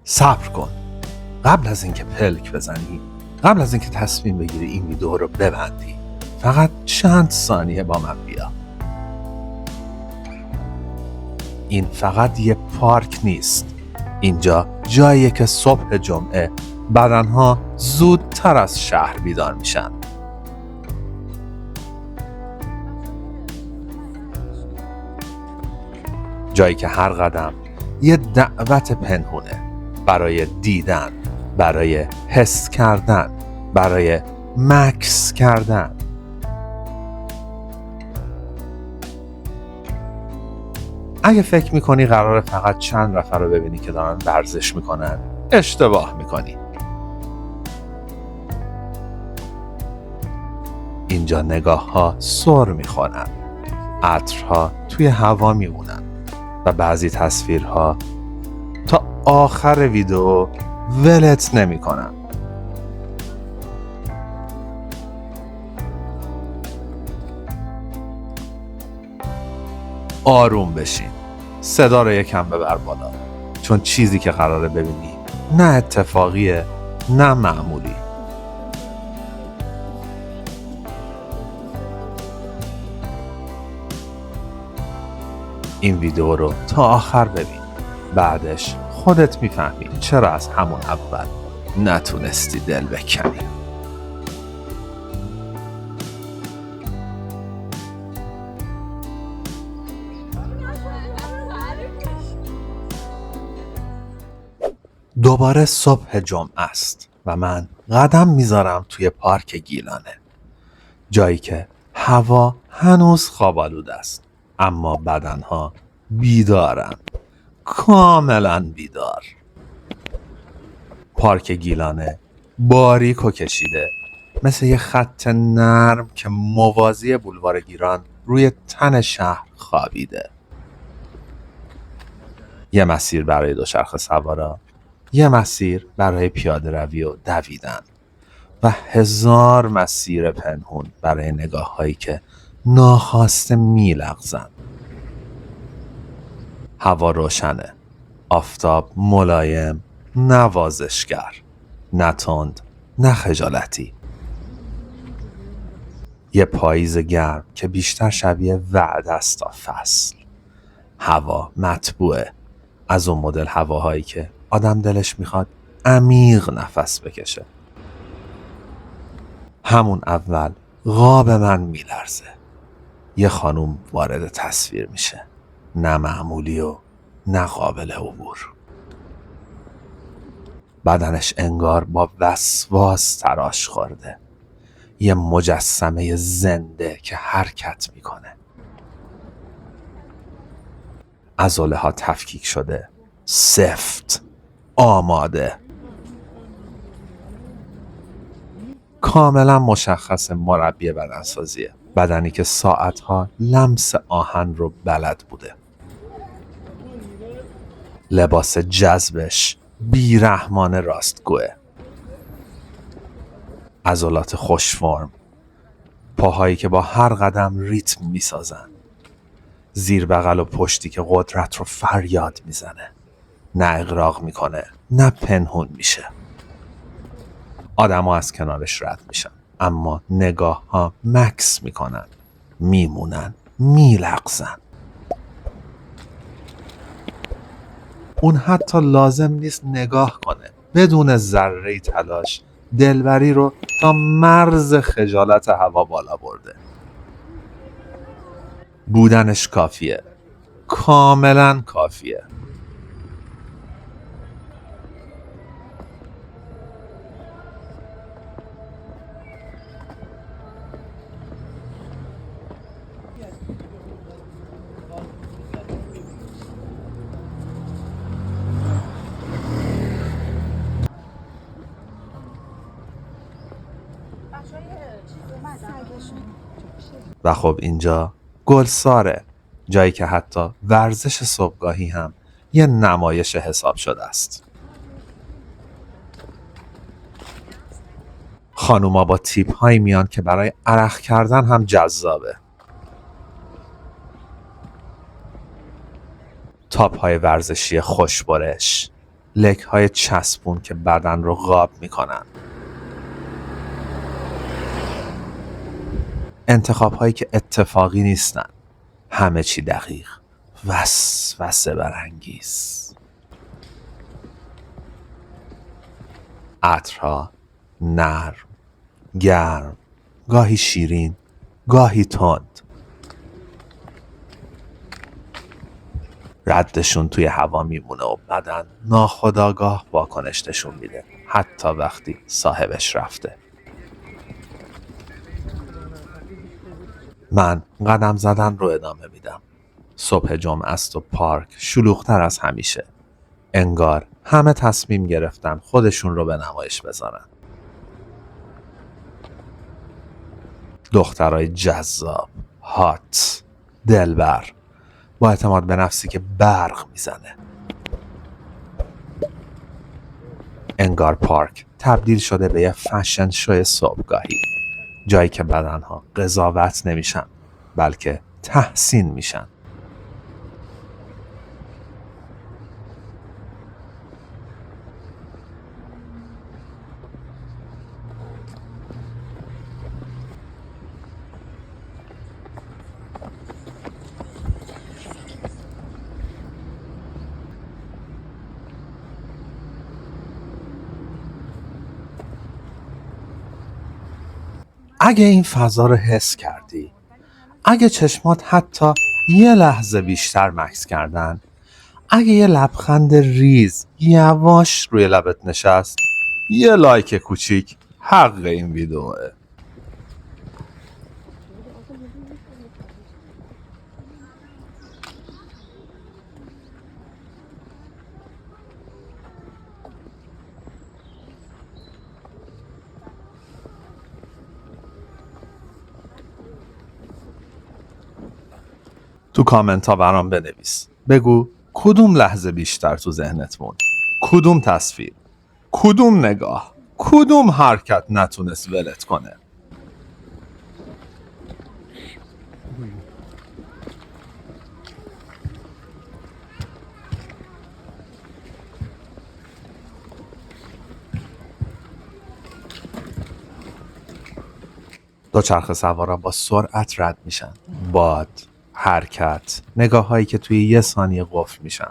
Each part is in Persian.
صبر کن. قبل از اینکه پلک بزنی، قبل از اینکه تصمیم بگیری این ویدیو رو ببندی، فقط چند ثانیه با من بیا. این فقط یه پارک نیست. اینجا جاییه که صبح جمعه بدنها زودتر از شهر بیدار میشن. جایی که هر قدم یه دعوت پنهونه برای دیدن، برای حس کردن، برای مکث کردن. اگه فکر میکنی قراره فقط چند نفر رو ببینی که دارن ورزش میکنن، اشتباه میکنی. اینجا نگاه ها سر میخورن، عطرها توی هوا میمونن و بعضی تصویرها تا آخر ویدیو ولت نمیکنن. آروم بشین، صدا رو یکم ببر بالا، چون چیزی که قراره ببینی نه اتفاقیه نه معمولی. این ویدیو رو تا آخر ببین، بعدش خودت میفهمی چرا از همون اول نتونستی دل بکنی. دوباره صبح جمعه است و من قدم میذارم توی پارک گیلانه، جایی که هوا هنوز خواب‌آلود است اما بدنها بیدارن، کاملا بیدار. پارک گیلانه باریک و کشیده، مثل یه خط نرم که موازی بولوار گیران روی تن شهر خوابیده. یه مسیر برای دوچرخه سوارا، یه مسیر برای پیاده روی و دویدن و هزار مسیر پنهون برای نگاه هایی که ناخواسته میلغزن. هوا روشنه، آفتاب ملایم، نوازشگر، نه تند نه خجالتی. یه پاییز گرم که بیشتر شبیه وعده است تا فصل. هوا مطبوعه، از اون مدل هواهایی که آدم دلش میخواد عمیق نفس بکشه. همون اول قاب من میلرزه. یه خانوم وارد تصویر میشه، نه معمولی و نه قابل عبور. بدنش انگار با وسواس تراش خورده، یه مجسمه زنده که حرکت میکنه. عضله ها تفکیک شده، سفت، آماده. کاملا مشخص مربی بدنسازیه، بدنی که ساعتها لمس آهن رو بلد بوده. لباس جذبش بیرحمانه راستگوه، عضلات خوش فرم، پاهایی که با هر قدم ریتم میسازن، زیر بغل و پشتی که قدرت رو فریاد میزنه، نه اغراق میکنه نه پنهون میشه. آدم ها از کنارش رد میشن اما نگاه ها مکث میکنن، میمونن، میلغزن. اون حتی لازم نیست نگاه کنه، بدون ذره تلاش دلبری رو تا مرز خجالت هوا بالا برده. بودنش کافیه، کاملا کافیه. و خب اینجا گلساره، جایی که حتی ورزش صبحگاهی هم یه نمایش حساب شده است. خانوما با تیپ هایی میان که برای عرق کردن هم جذابه. تاپ های ورزشی خوشبرش، لک‌های چسبون که بدن رو قاب میکنن. انتخاب‌هایی که اتفاقی نیستن. همه چی دقیق. وسوسه برانگیز. عطرها نرم، گرم، گاهی شیرین، گاهی تند. ردشون توی هوا میمونه و بدن ناخودآگاه واکنش نشون میده، حتی وقتی صاحبش رفته. من قدم زدن رو ادامه میدم. صبح جمعه است و پارک شلوغ‌تر از همیشه. انگار همه تصمیم گرفتن خودشون رو به نمایش بذارن. دخترای جذاب، هات، دلبر، با اعتماد به نفسی که برق میزنه. انگار پارک تبدیل شده به یه فشن شو صبحگاهی، جایی که بدنها قضاوت نمیشن بلکه تحسین میشن. اگه این فضا رو حس کردی، اگه چشمات حتی یه لحظه بیشتر مکث کردن، اگه یه لبخند ریز یواش روی لبت نشست، یه لایک کوچیک حق این ویدئوه. تو کامنت ها برام بنویس. بگو کدوم لحظه بیشتر تو ذهنت موند؟ کدوم تصویر؟ کدوم نگاه؟ کدوم حرکت نتونست ولت کنه؟ دوچرخه سوارا با سرعت رد میشن. باد، حرکت، نگاه هایی که توی یه ثانیه قفل میشن.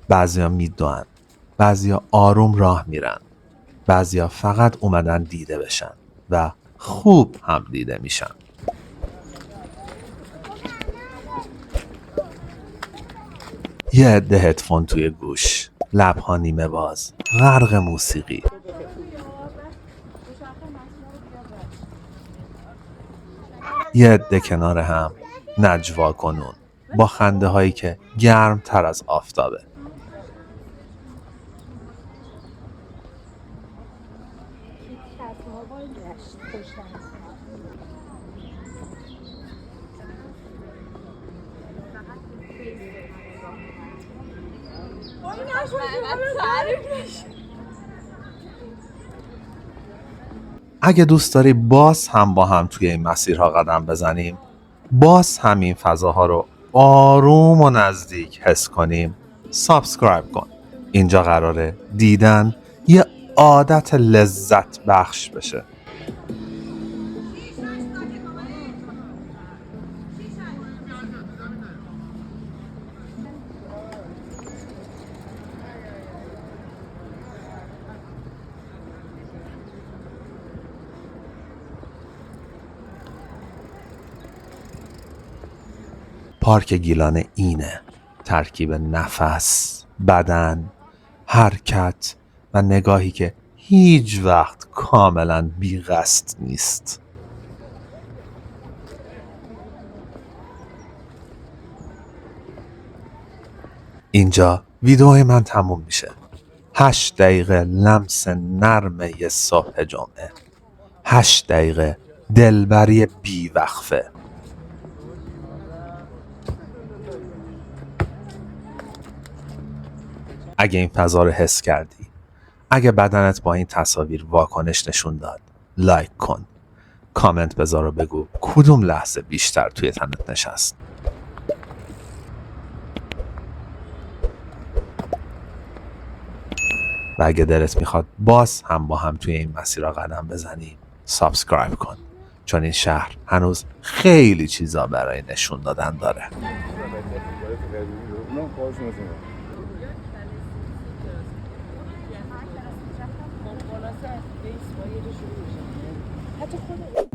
بعضیا میدوئن، بعضیا آروم راه میرن، بعضیا فقط اومدن دیده بشن و خوب هم دیده میشن. یه عده هدفون توی گوش، لبها نیمه باز، غرق موسیقی. یه عده کنار هم نجوا کنون، با خنده هایی که گرم تر از آفتابه. اگه دوست داری باز هم با هم توی این مسیرها قدم بزنیم، باز هم این فضاها رو آروم و نزدیک حس کنیم، سابسکرایب کن. اینجا قراره دیدن یه عادت لذت بخش بشه. پارک گیلان اینه، ترکیب نفس، بدن، حرکت و نگاهی که هیچ وقت کاملا بی قصد نیست. اینجا ویدیو من تموم میشه. 8 دقیقه لمس نرم یه صبح جمعه، 8 دقیقه دلبری بی وقفه. اگه این فضا رو حس کردی، اگه بدنت با این تصاویر واکنش نشون داد، لایک کن، کامنت بذار و بگو کدوم لحظه بیشتر توی تنت نشست. و اگه دلت میخواد باز هم با هم توی این مسیر قدم بزنیم سابسکرایب کن، چون این شهر هنوز خیلی چیزا برای نشون دادن داره. حتی خود